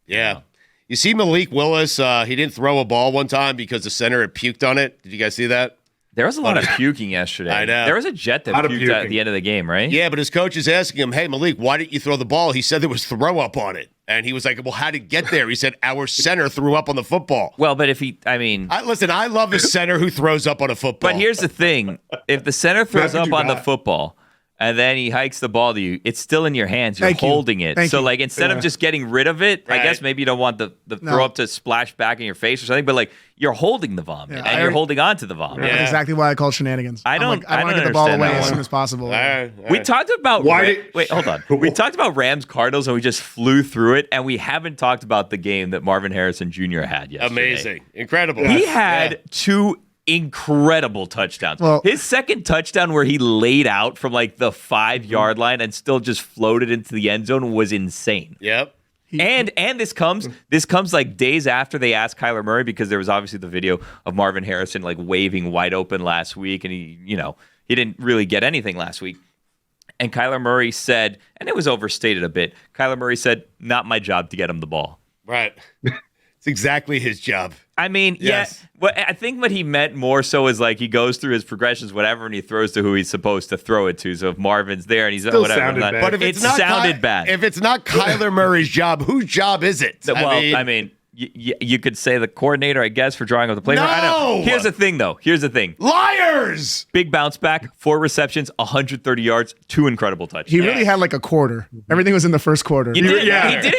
Yeah. You see Malik Willis, he didn't throw a ball one time because the center had puked on it. Did you guys see that? There was a lot of puking yesterday. I know. There was a Jet that puked at the end of the game, right? Yeah, but his coach is asking him, hey, Malik, why didn't you throw the ball? He said there was throw up on it. And he was like, well, how did it get there? He said, our center threw up on the football. Well, but if Listen, I love a center who throws up on a football. But here's the thing. If the center throws up on the football and then he hikes the ball to you, it's still in your hands. You're holding it. So, like, instead of just getting rid of it, I guess maybe you don't want the throw up to splash back in your face or something, but, like, you're holding the vomit and you're holding on to the vomit. That's exactly why I call shenanigans. I don't want to get the ball away as soon as possible. All right. We talked about wait, hold on. We talked about Rams Cardinals and we just flew through it, and we haven't talked about the game that Marvin Harrison Jr. had yesterday. Amazing. Incredible. He had 2 incredible touchdowns. Well, his second touchdown where he laid out from like the 5-yard line and still just floated into the end zone was insane. Yep. And this comes like days after they asked Kyler Murray, because there was obviously the video of Marvin Harrison like waving wide open last week, and he didn't really get anything last week. And Kyler Murray said, and it was overstated a bit, Kyler Murray said, not my job to get him the ball. Right. It's exactly his job. I mean, Yes. Well, I think what he meant more so is like he goes through his progressions, whatever, and he throws to who he's supposed to throw it to. So if Marvin's there and he's Still whatever, sounded bad. But if it it's not sounded bad. If it's not Kyler Murray's job, whose job is it? I mean, you could say the coordinator, I guess, for drawing up the play. No! I know. Here's the thing, though. Liars! Big bounce back, 4 receptions, 130 yards, 2 incredible touchdowns. He really had like a quarter. Everything was in the first quarter. He didn't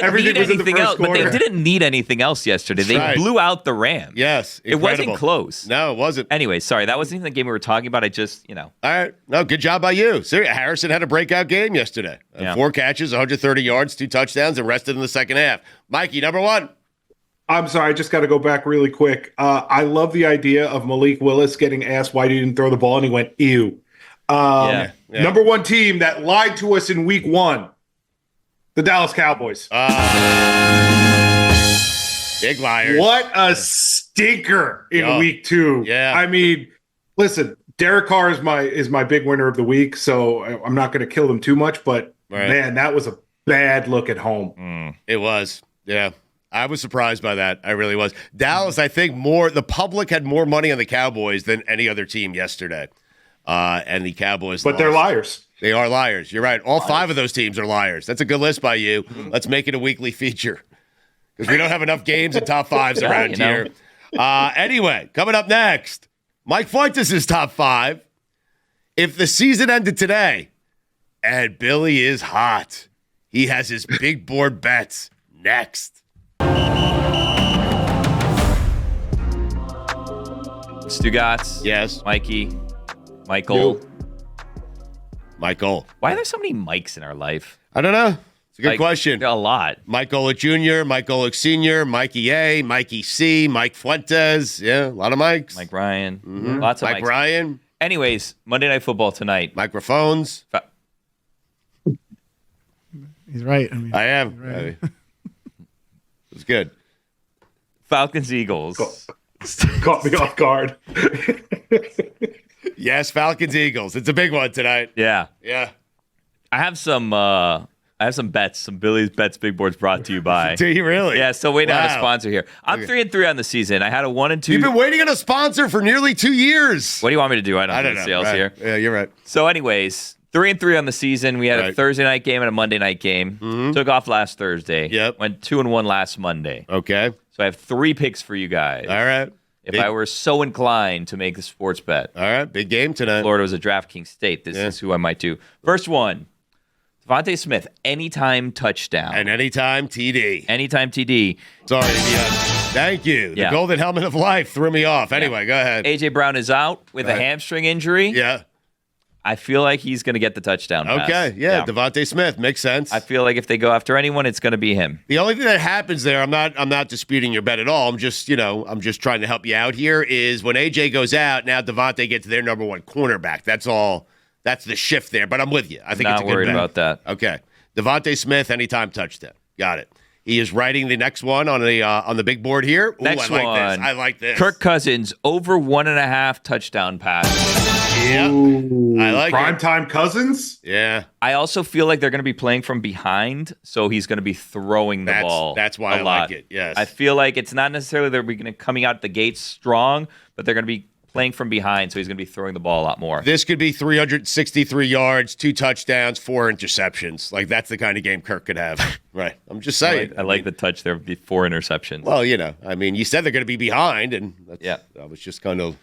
Everything need was in the anything first else, but they quarter. didn't need anything else yesterday. They right. blew out the Rams. Yes. It wasn't incredible. close. No, it wasn't. Anyway, sorry, that wasn't even the game we were talking about. I just, All right. No, good job by you. Seriously, Harrison had a breakout game yesterday. 4 catches, 130 yards, 2 touchdowns, and rested in the second half. Mikey, number 1. I'm sorry, I just got to go back really quick. I love the idea of Malik Willis getting asked why he didn't throw the ball, and he went, ew. Yeah. Number 1 team that lied to us in week 1, the Dallas Cowboys. Big liars. What a stinker in week 2. Yeah. I mean, listen, Derek Carr is my big winner of the week, so I'm not going to kill them too much, but man, that was a bad look at home. It was. Yeah. I was surprised by that. I really was. Dallas, I think the public had more money on the Cowboys than any other team yesterday. And the Cowboys But lost. they're liars. They are liars. You're right. All 5 of those teams are liars. That's a good list by you. Let's make it a weekly feature because we don't have enough games and top 5s around here. Anyway, coming up next, Mike Fuentes' top 5. If the season ended today, and Billy is hot, he has his big board bets next. Stugotz. Yes. Mikey. Michael. Yo. Michael. Why are there so many Mikes in our life? I don't know. It's a good question. A lot. Mike Golick Jr., Mike Golick Sr., Mikey A., Mikey C., Mike Fuentes. Yeah, a lot of Mikes. Mike Ryan. Lots of Mike Mikes. Ryan. Anyways, Monday Night Football tonight. Microphones. He's right. I mean, I am. It's good. Falcons Eagles. Caught me off guard. Yes, Falcons Eagles. It's a big one tonight. Yeah. Yeah. I have some bets, some Billy's Bets Big Boards brought to you by. Do you really? Yeah, still waiting on a Wow. sponsor here. I'm 3-3 on the season. I had a 1 and 2. You've been waiting on a sponsor for nearly 2 years. What do you want me to do? I I don't don't do know. sales Right. here. Yeah, you're right. So, anyways, 3-3 on the season. We had a Right. Thursday night game and a Monday night game. Took off last Thursday. Yep. Went 2-1 last Monday. Okay. So I have 3 picks for you guys. All right. If I were so inclined to make the sports bet, All right. Big game tonight. Florida was a DraftKings state. This is who I might do. First one, Devontae Smith, anytime touchdown. And anytime TD. Anytime TD. Sorry. Yeah. Thank you. The Yeah. golden helmet of life threw me off. Anyway, go ahead. A.J. Brown is out with a Right. hamstring injury. Yeah. I feel like he's going to get the touchdown pass. Okay. Yeah. Devontae Smith makes sense. I feel like if they go after anyone, it's going to be him. The only thing that happens there, I'm not disputing your bet at all. I'm just trying to help you out here. Is when AJ goes out, now Devontae gets their number one cornerback. That's all. That's the shift there. But I'm with you. I think it's Not a good worried bet. about that. Okay, Devontae Smith, anytime touchdown. Got it. He is writing the next one on the big board here. Ooh, Next I like one. this. I like this. Kirk Cousins, over 1.5 touchdown pass. Yeah. I like it. Primetime Cousins? Yeah. I also feel like they're going to be playing from behind, so he's going to be throwing the ball. That's why a I lot. like it. Yes. I feel like it's not necessarily they're going to coming out the gates strong, but they're going to be playing from behind, so he's going to be throwing the ball a lot more. This could be 363 yards, 2 touchdowns, 4 interceptions. Like, that's the kind of game Kirk could have. Right. I'm just saying. I like the touch there before interceptions. Well, you said they're going to be behind, and I was just kind of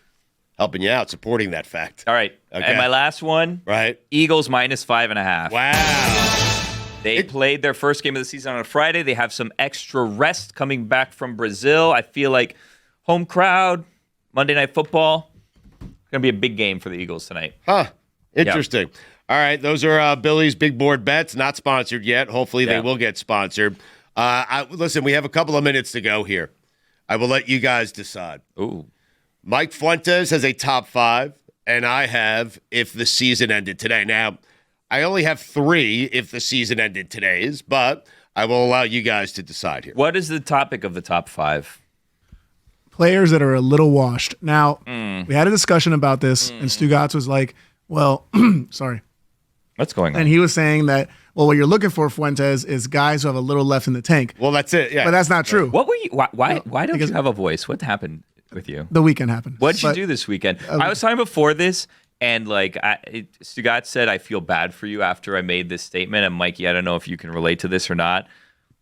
helping you out, supporting that fact. All right. Okay. And my last one, Right. Eagles minus 5.5. Wow. They played their first game of the season on a Friday. They have some extra rest coming back from Brazil. I feel like home crowd, Monday Night Football, going to be a big game for the Eagles tonight. Huh. Interesting. All right. Those are Billy's big board bets. Not sponsored yet. Hopefully they will get sponsored. Listen, we have a couple of minutes to go here. I will let you guys decide. Ooh. Mike Fuentes has a top 5, and I have if the season ended today. Now, I only have 3 if the season ended today's, but I will allow you guys to decide here. What is the topic of the top 5? Players that are a little washed. Now, we had a discussion about this, and Stugotz was like, well, sorry. What's going on? And he was saying that, well, what you're looking for, Fuentes, is guys who have a little left in the tank. Well, that's it. Yeah. But that's not true. What were you? Why don't because- you have a voice? What happened with you? The weekend happened. What did you But- do this weekend? I was talking before this, and Stugotz said, I feel bad for you after I made this statement. And Mikey, I don't know if you can relate to this or not.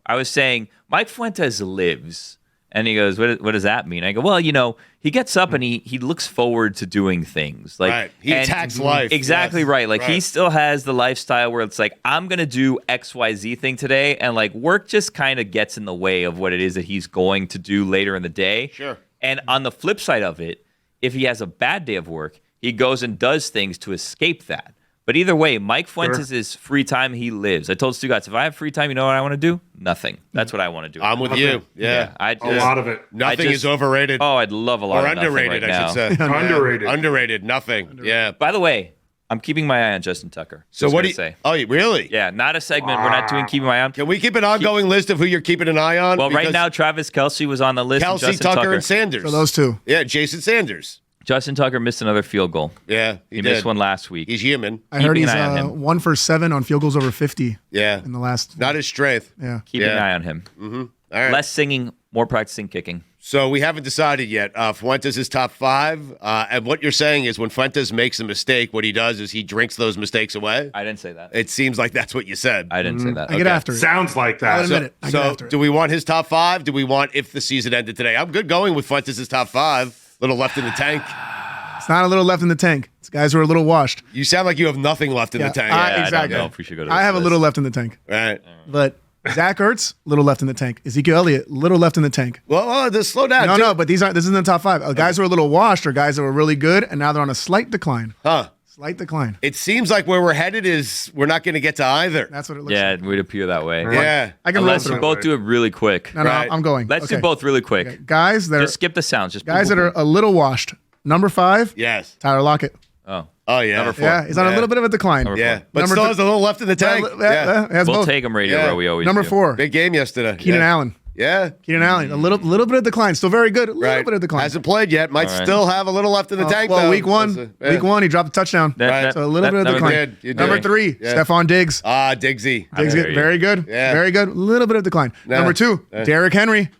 I was saying, Mike Fuentes lives. And he goes, what does that mean? I go, well, he gets up and he looks forward to doing things. Like, Right. He and- attacks life. Exactly Yes. right. Like he Right. still has the lifestyle where it's like, I'm going to do XYZ thing today. And like work just kind of gets in the way of what it is that he's going to do later in the day. Sure. And on the flip side of it, if he has a bad day of work, he goes and does things to escape that. But either way, Mike Fuentes is free time. He lives. I told Stugotz, if I have free time, you know what I want to do? Nothing. That's what I want to do. I'm with you. Yeah. I A just, lot of it. Nothing is overrated Oh, I'd love a lot or of nothing underrated, right I now. should say. Underrated. Underrated. Nothing. Yeah. By the way, I'm keeping my eye on Justin Tucker. So Just what gonna do you say? Oh, really? Yeah, not a segment. We're not doing keeping my eye on. Can we keep an ongoing list of who you're keeping an eye on? Well, right Because now, Travis Kelce was on the list. and Kelsey, Justin Tucker, and Sanders. For those two. Yeah, Jason Sanders. Justin Tucker missed another field goal. Yeah, He missed one last week. He's human. I heard Keeping he's an eye on him. 1 for 7 on field goals over 50 Yeah. in the last. Not his strength. Yeah. Keeping an Yeah. eye on him. All right. Less singing, more practicing kicking. So we haven't decided yet. Fuentes is top 5. And what you're saying is when Fuentes makes a mistake, what he does is he drinks those mistakes away. I didn't say that. It seems like that's what you said. I didn't say that. I get Okay. after it. Sounds like I'll that. admit it. I get So after it. do we want his top 5? Do we want if the season ended today? I'm good going with Fuentes' top 5. Little left in the tank. It's not a little left in the tank. It's guys who are a little washed. You sound like you have nothing left in Yeah, the tank. Yeah, I don't exactly. know if we should go to I this have a list. little left in the tank. Right. But Zach Ertz, little left in the tank. Ezekiel Elliott, little left in the tank. Well, just slow down. No, but this isn't the top 5. Guys who are a little washed are guys that were really good, and now they're on a slight decline. Huh. Slight decline. It seems like where we're headed is we're not going to get to either. That's what it looks Yeah, like. it would appear that way. Yeah. I can Unless roll you through it. both do it really quick. No, Right. I'm going. Let's Okay. do both really quick. Okay. Guys that Just are skip the sounds. Just guys boom, that boom, are a little washed. Number 5, Yes. Tyler Lockett. boom. Oh. Oh, yeah. Number 4. Yeah, he's on a little bit of a decline. Yeah. But Number still two- has a little left in the tank. Yeah. Has We'll both. take him radio Yeah. row. We always Number do. 4, Big game yesterday. Keenan Yeah. Allen. Yeah. Keenan Allen, a little bit of decline. Still very good. A little bit of decline. Hasn't played yet. Might still have a little left in the tank, well, though. week one, he dropped a touchdown. So a little bit of decline. Number 3, Stephon Diggs. Diggsy. Very good. Yeah. Very good. A little bit of decline. Number 2, Derrick Henry.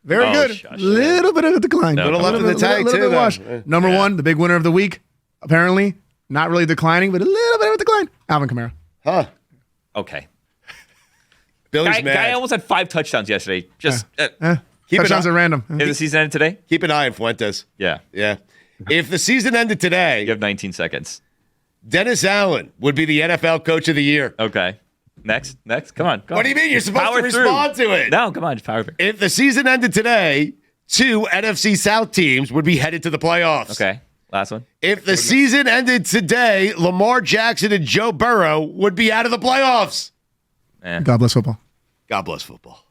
Very good. Little bit of a decline. Little left in the tank, too, though. Number 1, the big winner of the week, apparently, not really declining, but a little bit of a decline. Alvin Kamara. Huh. Okay. Billy's mad. Guy almost had 5 touchdowns yesterday. Just Touchdowns are random. is the season ended today? Keep an eye on Fuentes. Yeah. Yeah. If the season ended today, You have 19 seconds. Dennis Allen would be the NFL Coach of the Year. Okay. Next. Come on. What do you mean? You're supposed to respond to it. No, come on. Just power through. If the season ended today, 2 NFC South teams would be headed to the playoffs. Okay. Last one. If the season ended today, Lamar Jackson and Joe Burrow would be out of the playoffs. God bless football. God bless football.